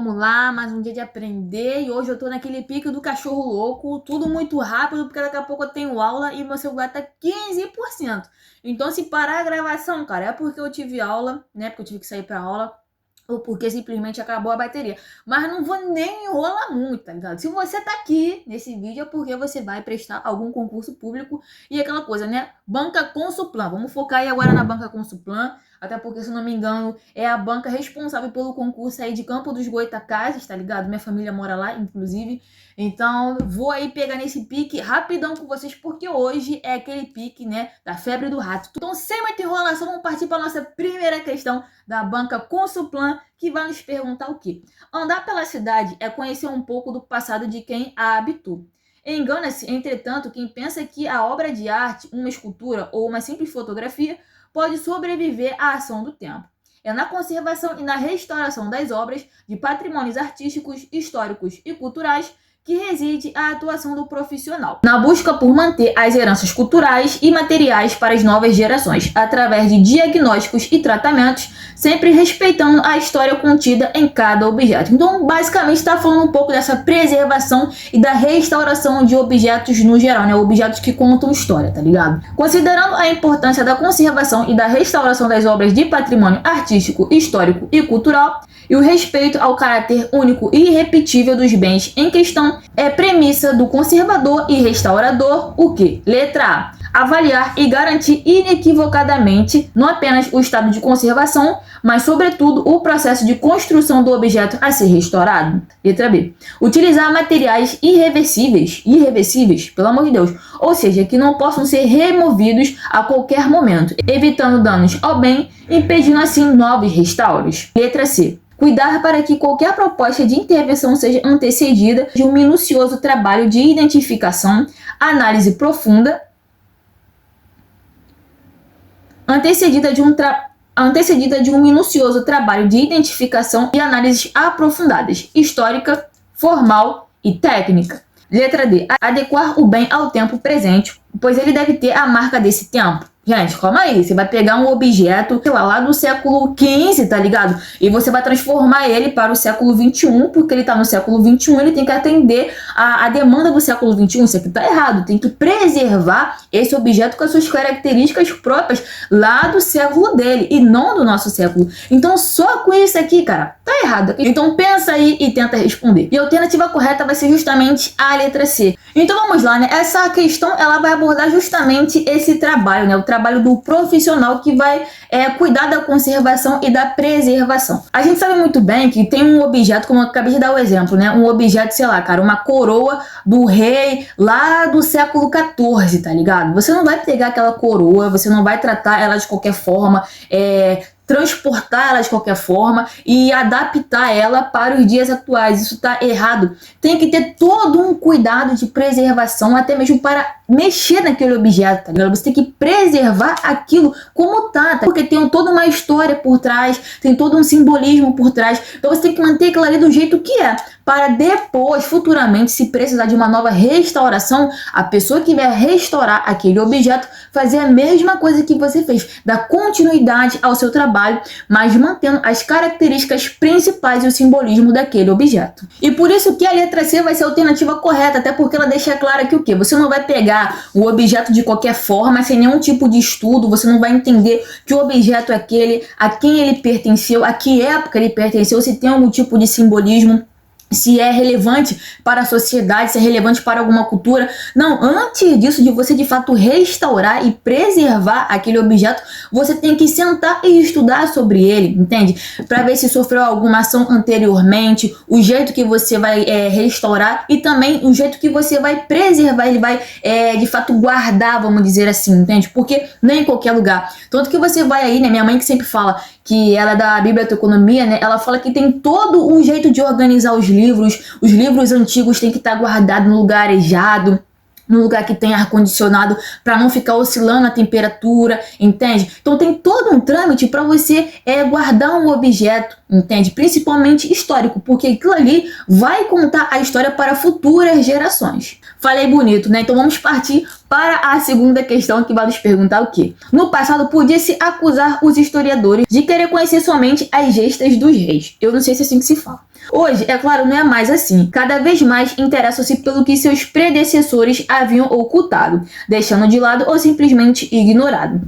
Vamos lá, mais um dia de aprender e hoje eu tô naquele pique do cachorro louco, tudo muito rápido porque daqui a pouco eu tenho aula e meu celular tá 15%. Então se parar a gravação, cara, é porque eu tive aula, né, porque eu tive que sair pra aula ou porque simplesmente acabou a bateria. Mas não vou nem enrolar muito, tá ligado? Se você tá aqui nesse vídeo é porque você vai prestar algum concurso público e aquela coisa, né? Banca Consuplan. Vamos focar aí agora na Banca Consuplan, até porque, se não me engano, é a banca responsável pelo concurso aí de Campo dos Goytacazes, tá ligado? Minha família mora lá, inclusive. Então, vou aí pegar nesse pique rapidão com vocês, porque hoje é aquele pique, né, da febre do rato. Então, sem muita enrolação, vamos partir para nossa primeira questão da banca Consuplan, que vai nos perguntar o quê? Andar pela cidade é conhecer um pouco do passado de quem a habitou. Engana-se, entretanto, quem pensa que a obra de arte, uma escultura ou uma simples fotografia, pode sobreviver à ação do tempo. É na conservação e na restauração das obras de patrimônios artísticos, históricos e culturais que reside a atuação do profissional, na busca por manter as heranças culturais e materiais para as novas gerações, através de diagnósticos e tratamentos, sempre respeitando a história contida em cada objeto. Então, basicamente, está falando um pouco dessa preservação e da restauração de objetos no geral, né? Objetos que contam história, tá ligado? Considerando a importância da conservação e da restauração das obras de patrimônio artístico, histórico e cultural, e o respeito ao caráter único e irrepetível dos bens em questão, é premissa do conservador e restaurador o que? Letra A. Avaliar e garantir inequivocadamente não apenas o estado de conservação, mas sobretudo o processo de construção do objeto a ser restaurado. Letra B. Utilizar materiais irreversíveis, pelo amor de Deus, ou seja, que não possam ser removidos a qualquer momento, evitando danos ao bem, impedindo assim novos restauros. Letra C. Cuidar para que qualquer proposta de intervenção seja antecedida de um minucioso trabalho de identificação, análise profunda, antecedida de um minucioso trabalho de identificação e análises aprofundadas, histórica, formal e técnica. Letra D. Adequar o bem ao tempo presente, pois ele deve ter a marca desse tempo. Gente, calma aí, você vai pegar um objeto, sei lá do século XV, tá ligado? E você vai transformar ele para o século XXI, porque ele tá no século XXI, ele tem que atender a demanda do século XXI. Isso aqui tá errado, tem que preservar esse objeto com as suas características próprias lá do século dele, e não do nosso século. Então, só com isso aqui, cara, tá errado. Então, pensa aí e tenta responder. E a alternativa correta vai ser justamente a letra C. Então, vamos lá, né? Essa questão, ela vai abordar justamente esse trabalho, né? O trabalho do profissional que vai cuidar da conservação e da preservação. A gente sabe muito bem que tem um objeto, como eu acabei de dar o exemplo, né? Um objeto, sei lá, cara, uma coroa do rei lá do século XIV, tá ligado? Você não vai pegar aquela coroa, você não vai tratar ela de qualquer forma, transportar ela de qualquer forma e adaptar ela para os dias atuais. Isso está errado. Tem que ter todo um cuidado de preservação, até mesmo para mexer naquele objeto, tá ligado? Você tem que preservar aquilo como tá? Porque tem toda uma história por trás, tem todo um simbolismo por trás. Então você tem que manter aquilo ali do jeito que é, para depois, futuramente, se precisar de uma nova restauração, a pessoa que vai restaurar aquele objeto fazer a mesma coisa que você fez, dar continuidade ao seu trabalho, mas mantendo as características principais e o simbolismo daquele objeto. E por isso que a letra C vai ser a alternativa correta, até porque ela deixa claro que o quê? Você não vai pegar o objeto de qualquer forma, sem nenhum tipo de estudo, você não vai entender que o objeto é aquele, a quem ele pertenceu, a que época ele pertenceu, se tem algum tipo de simbolismo, se é relevante para a sociedade, se é relevante para alguma cultura. Não, antes disso, de você de fato restaurar e preservar aquele objeto, você tem que sentar e estudar sobre ele, entende? Para ver se sofreu alguma ação anteriormente, o jeito que você vai restaurar e também o jeito que você vai preservar, ele vai de fato guardar, vamos dizer assim, entende? Porque nem em qualquer lugar. Tanto que você vai aí, né? Minha mãe que sempre fala que ela é da biblioteconomia, né? Ela fala que tem todo um jeito de organizar os livros antigos têm que estar guardados no lugar arejado, no lugar que tem ar-condicionado, para não ficar oscilando a temperatura, entende? Então tem todo um trâmite para você guardar um objeto, entende? Principalmente histórico, porque aquilo ali vai contar a história para futuras gerações. Falei bonito, né? Então vamos partir para a segunda questão, que vai nos perguntar o quê? No passado, podia-se acusar os historiadores de querer conhecer somente as gestas dos reis. Eu não sei se é assim que se fala. Hoje, é claro, não é mais assim. Cada vez mais interessam-se pelo que seus predecessores haviam ocultado, deixando de lado ou simplesmente ignorado.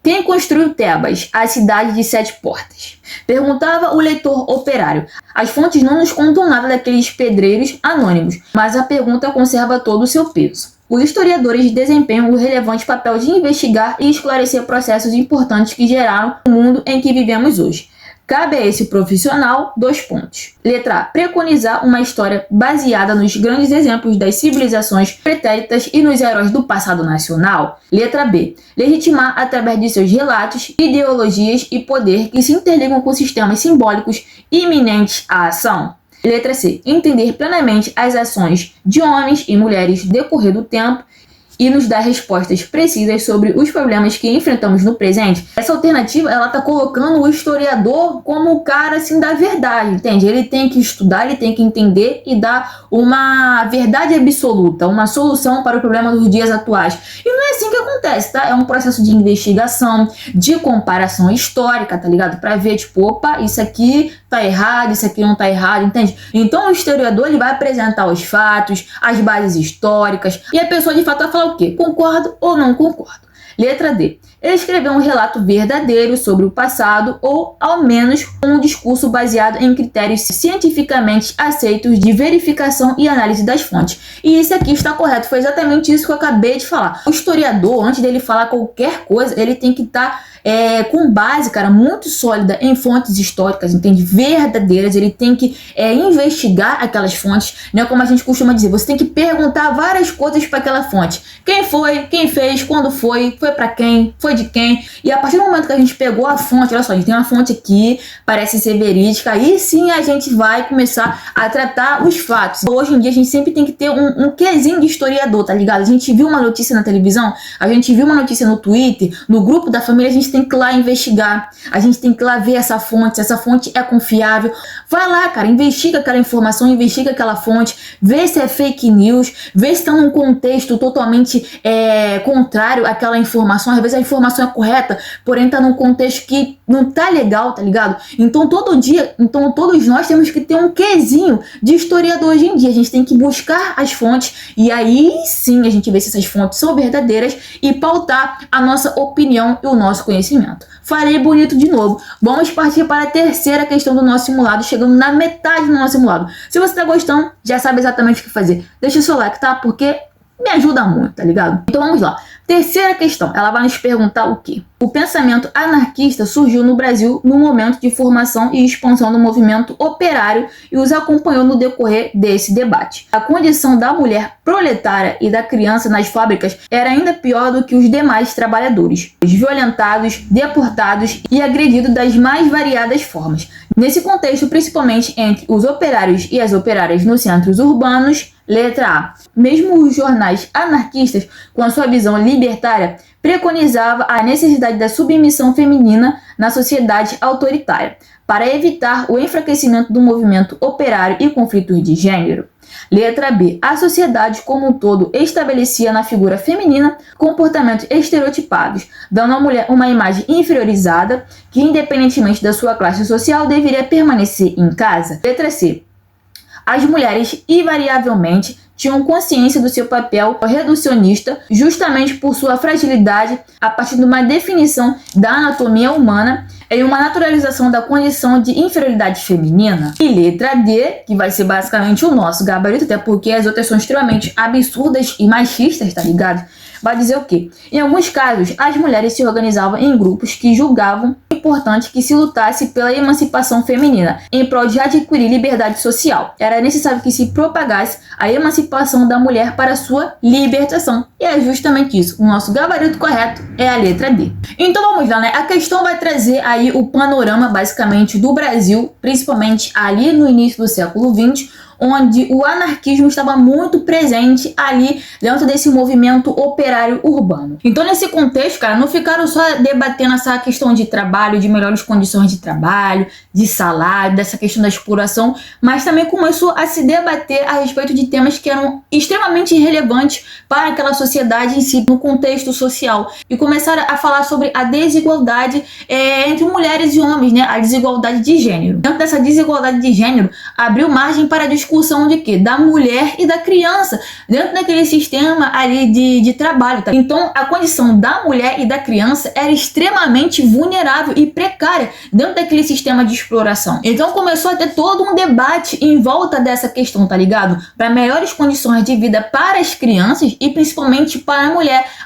Quem construiu Tebas, a cidade de 7 portas? Perguntava o leitor operário. As fontes não nos contam nada daqueles pedreiros anônimos, mas a pergunta conserva todo o seu peso. Os historiadores desempenham o relevante papel de investigar e esclarecer processos importantes que geraram o mundo em que vivemos hoje. Cabe a esse profissional 2 pontos. Letra A. Preconizar uma história baseada nos grandes exemplos das civilizações pretéritas e nos heróis do passado nacional. Letra B. Legitimar através de seus relatos, ideologias e poder que se interligam com sistemas simbólicos iminentes à ação. Letra C. Entender plenamente as ações de homens e mulheres no decorrer do tempo e nos dar respostas precisas sobre os problemas que enfrentamos no presente. Essa alternativa, ela tá colocando o historiador como o cara, assim, da verdade, entende? Ele tem que estudar, ele tem que entender e dar uma verdade absoluta, uma solução para o problema dos dias atuais. E não é assim que acontece, tá? É um processo de investigação, de comparação histórica, tá ligado? Pra ver, tipo, opa, isso aqui tá errado, isso aqui não tá errado, entende? Então o historiador, ele vai apresentar os fatos, as bases históricas, e a pessoa de fato vai falar o quê? Concordo ou não concordo? Letra D. Ele escreveu um relato verdadeiro sobre o passado ou, ao menos, um discurso baseado em critérios cientificamente aceitos de verificação e análise das fontes. E isso aqui está correto, foi exatamente isso que eu acabei de falar. O historiador, antes dele falar qualquer coisa, ele tem que estar com base, cara, muito sólida em fontes históricas, entende? Verdadeiras. Ele tem que investigar aquelas fontes, né? Como a gente costuma dizer, você tem que perguntar várias coisas para aquela fonte. Quem foi? Quem fez? Quando foi? Foi para quem? Foi de quem? E a partir do momento que a gente pegou a fonte, olha só, a gente tem uma fonte aqui, parece ser verídica, aí sim a gente vai começar a tratar os fatos. Hoje em dia a gente sempre tem que ter um quezinho de historiador, tá ligado? A gente viu uma notícia na televisão, a gente viu uma notícia no Twitter, no grupo da família, a gente tem que ir lá investigar, a gente tem que ir lá ver essa fonte, se essa fonte é confiável. Vai lá, cara, investiga aquela informação, investiga aquela fonte, vê se é fake news, vê se está num contexto totalmente contrário àquela informação. Às vezes a informação é correta, porém está num contexto que não tá legal, tá ligado? Então todos nós temos que ter um quezinho de historiador hoje em dia. A gente tem que buscar as fontes e aí sim a gente vê se essas fontes são verdadeiras e pautar a nossa opinião e o nosso conhecimento. Falei bonito de novo. Vamos partir para a terceira questão do nosso simulado, chegando na metade do nosso simulado. Se você está gostando, já sabe exatamente o que fazer. Deixa o seu like, tá? Porque me ajuda muito, tá ligado? Então vamos lá. Terceira questão, ela vai nos perguntar o quê? O pensamento anarquista surgiu no Brasil no momento de formação e expansão do movimento operário e os acompanhou no decorrer desse debate. A condição da mulher proletária e da criança nas fábricas era ainda pior do que os demais trabalhadores, violentados, deportados e agredidos das mais variadas formas. Nesse contexto, principalmente entre os operários e as operárias nos centros urbanos, letra A. Mesmo os jornais anarquistas, com a sua visão libertária, preconizava a necessidade da submissão feminina na sociedade autoritária, para evitar o enfraquecimento do movimento operário e conflitos de gênero. Letra B. A sociedade como um todo estabelecia na figura feminina comportamentos estereotipados, dando à mulher uma imagem inferiorizada que, independentemente da sua classe social, deveria permanecer em casa. Letra C. As mulheres, invariavelmente, tinham consciência do seu papel reducionista, justamente por sua fragilidade, a partir de uma definição da anatomia humana em uma naturalização da condição de inferioridade feminina. E letra D, que vai ser basicamente o nosso gabarito, até porque as outras são extremamente absurdas e machistas, tá ligado? Vai dizer o quê? Em alguns casos, as mulheres se organizavam em grupos que julgavam importante que se lutasse pela emancipação feminina, em prol de adquirir liberdade social. Era necessário que se propagasse a emancipação da mulher para sua libertação. E é justamente isso. O nosso gabarito correto é a letra D. Então vamos lá, né? A questão vai trazer aí o panorama, basicamente, do Brasil, principalmente ali no início do século XX, onde o anarquismo estava muito presente ali dentro desse movimento operário operário urbano. Então, nesse contexto, cara, não ficaram só debatendo essa questão de trabalho, de melhores condições de trabalho, de salário, dessa questão da exploração, mas também começou a se debater a respeito de temas que eram extremamente relevantes para aquela sociedade em si, no contexto social, e começaram a falar sobre a desigualdade entre mulheres e homens, né? A desigualdade de gênero. Dentro dessa desigualdade de gênero, abriu margem para a discussão de quê? Da mulher e da criança, dentro daquele sistema ali de trabalho, tá? Então, a condição da mulher e da criança era extremamente vulnerável e precária dentro daquele sistema de exploração. Então, começou a ter todo um debate em volta dessa questão, tá ligado? Para melhores condições de vida para as crianças e principalmente para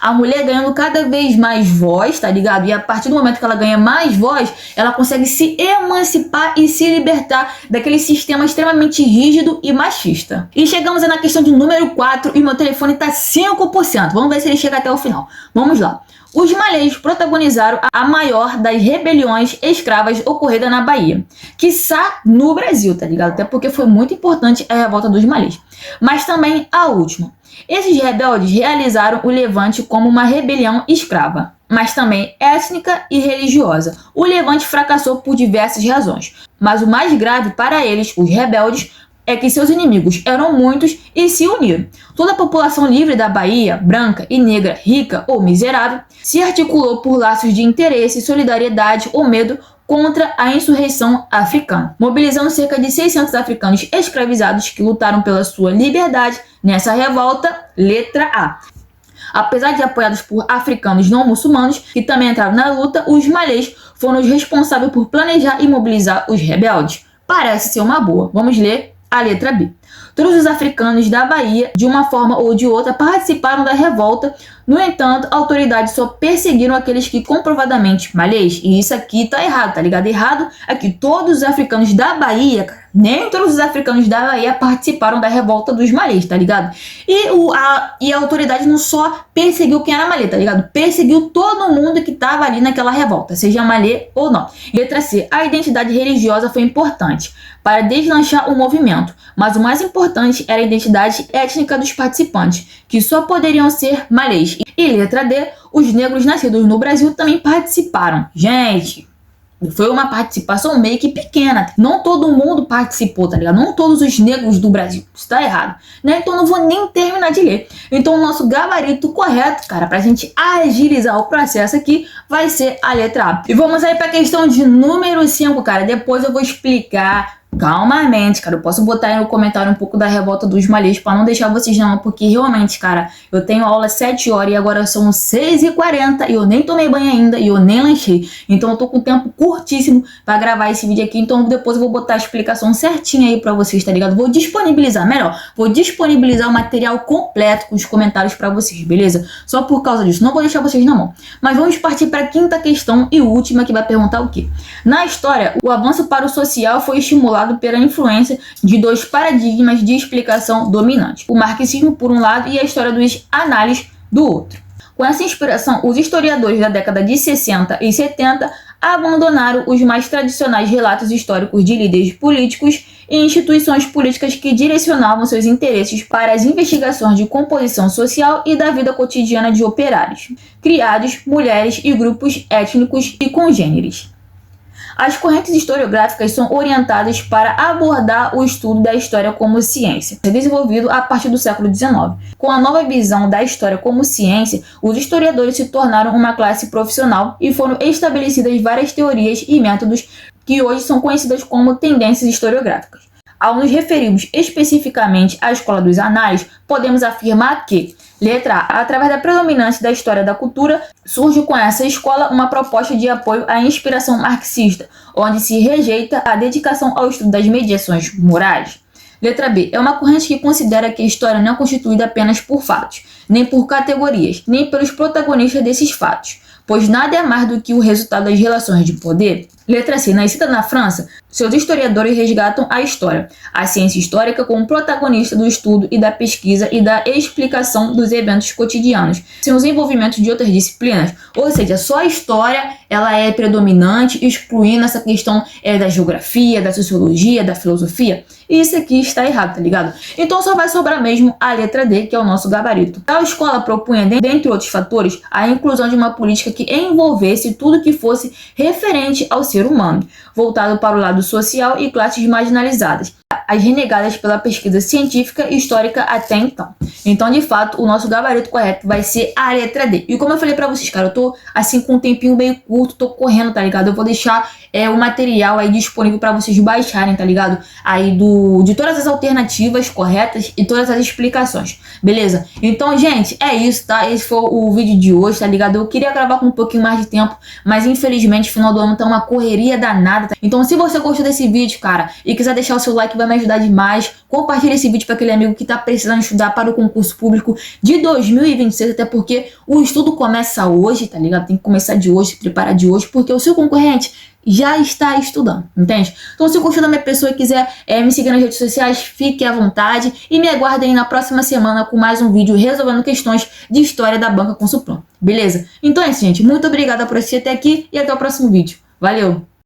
a mulher ganhando cada vez mais voz, tá ligado? E a partir do momento que ela ganha mais voz, ela consegue se emancipar e se libertar daquele sistema extremamente rígido e machista. E chegamos na questão de número 4 e meu telefone tá 5%. Vamos ver se ele chega até o final. Vamos lá. Os malês protagonizaram a maior das rebeliões escravas ocorrida na Bahia, quiçá no Brasil, tá ligado? Até porque foi muito importante a revolta dos malês, mas também a última. Esses rebeldes realizaram o levante como uma rebelião escrava, mas também étnica e religiosa. O levante fracassou por diversas razões, mas o mais grave para eles, os rebeldes, é que seus inimigos eram muitos e se uniram. Toda a população livre da Bahia, branca e negra, rica ou miserável, se articulou por laços de interesse, solidariedade ou medo contra a insurreição africana, mobilizando cerca de 600 africanos escravizados que lutaram pela sua liberdade nessa revolta, letra A. Apesar de apoiados por africanos não muçulmanos, que também entraram na luta, os malês foram os responsáveis por planejar e mobilizar os rebeldes. Parece ser uma boa. Vamos ler a letra B. Todos os africanos da Bahia, de uma forma ou de outra, participaram da revolta. No entanto, autoridades só perseguiram aqueles que comprovadamente malês. E isso aqui tá errado, tá ligado? Errado é que todos os africanos da Bahia, cara, nem todos os africanos da Bahia participaram da revolta dos malês, tá ligado? E a autoridade não só perseguiu quem era malê, tá ligado? Perseguiu todo mundo que tava ali naquela revolta, seja malê ou não. Letra C. A identidade religiosa foi importante para deslanchar o movimento, mas o mais importante era a identidade étnica dos participantes, que só poderiam ser malês. E letra D. Os negros nascidos no Brasil também participaram. Gente, foi uma participação meio que pequena. Não todo mundo participou, tá ligado? Não todos os negros do Brasil. Isso tá errado, né? Então não vou nem terminar de ler. Então o nosso gabarito correto, cara, pra gente agilizar o processo aqui, vai ser a letra A. E vamos aí pra questão de número 5, cara. Depois eu vou explicar calmamente, cara. Eu posso botar aí no comentário um pouco da revolta dos malês pra não deixar vocês não, porque realmente, cara, eu tenho aula às 7 horas e agora são 6h40 e eu nem tomei banho ainda e eu nem lanchei. Então eu tô com tempo curtíssimo pra gravar esse vídeo aqui, então depois eu vou botar a explicação certinha aí pra vocês, tá ligado? Vou disponibilizar o material completo com os comentários pra vocês, beleza? Só por causa disso, não vou deixar vocês na mão. Mas vamos partir pra quinta questão e última, que vai perguntar o quê? Na história, o avanço para o social foi estimulado pela influência de dois paradigmas de explicação dominantes, o marxismo por um lado e a história dos análises do outro. Com essa inspiração, os historiadores da década de 60 e 70 abandonaram os mais tradicionais relatos históricos de líderes políticos e instituições políticas que direcionavam seus interesses para as investigações de composição social e da vida cotidiana de operários, criados, mulheres e grupos étnicos e congêneres. As correntes historiográficas são orientadas para abordar o estudo da história como ciência, desenvolvido a partir do século XIX. Com a nova visão da história como ciência, os historiadores se tornaram uma classe profissional e foram estabelecidas várias teorias e métodos que hoje são conhecidas como tendências historiográficas. Ao nos referirmos especificamente à escola dos análises, podemos afirmar que, letra A, através da predominância da história da cultura, surge com essa escola uma proposta de apoio à inspiração marxista, onde se rejeita a dedicação ao estudo das mediações morais. Letra B, é uma corrente que considera que a história não é constituída apenas por fatos, nem por categorias, nem pelos protagonistas desses fatos, pois nada é mais do que o resultado das relações de poder. Letra C. Nascida na França, seus historiadores resgatam a história, a ciência histórica como protagonista do estudo e da pesquisa e da explicação dos eventos cotidianos, sem os envolvimentos de outras disciplinas. Ou seja, só a história ela é predominante, excluindo essa questão da geografia, da sociologia, da filosofia. E isso aqui está errado, tá ligado? Então só vai sobrar mesmo a letra D, que é o nosso gabarito. Tal escola propunha, dentre outros fatores, a inclusão de uma política que envolvesse tudo que fosse referente ao ser humano, voltado para o lado social e classes marginalizadas, as renegadas pela pesquisa científica e histórica até então. Então, de fato, o nosso gabarito correto vai ser a letra D. E como eu falei pra vocês, cara, eu tô assim com um tempinho meio curto, tô correndo, tá ligado? Eu vou deixar o material aí disponível pra vocês baixarem, tá ligado? Aí de todas as alternativas corretas e todas as explicações, beleza? Então, gente, é isso, tá? Esse foi o vídeo de hoje, tá ligado? Eu queria gravar com um pouquinho mais de tempo, mas infelizmente o final do ano tá uma correria danada, tá? Então, se você gostou desse vídeo, cara, e quiser deixar o seu like, vai me ajudar demais. Compartilha esse vídeo para aquele amigo que tá precisando estudar para o concurso público de 2026, até porque o estudo começa hoje, tá ligado? Tem que começar de hoje, se preparar de hoje, porque o seu concorrente já está estudando, entende? Então, se gostou da minha pessoa e quiser me seguir nas redes sociais, fique à vontade e me aguardem na próxima semana com mais um vídeo resolvendo questões de história da banca com Suplom, beleza? Então é isso, gente. Muito obrigada por assistir até aqui e até o próximo vídeo. Valeu!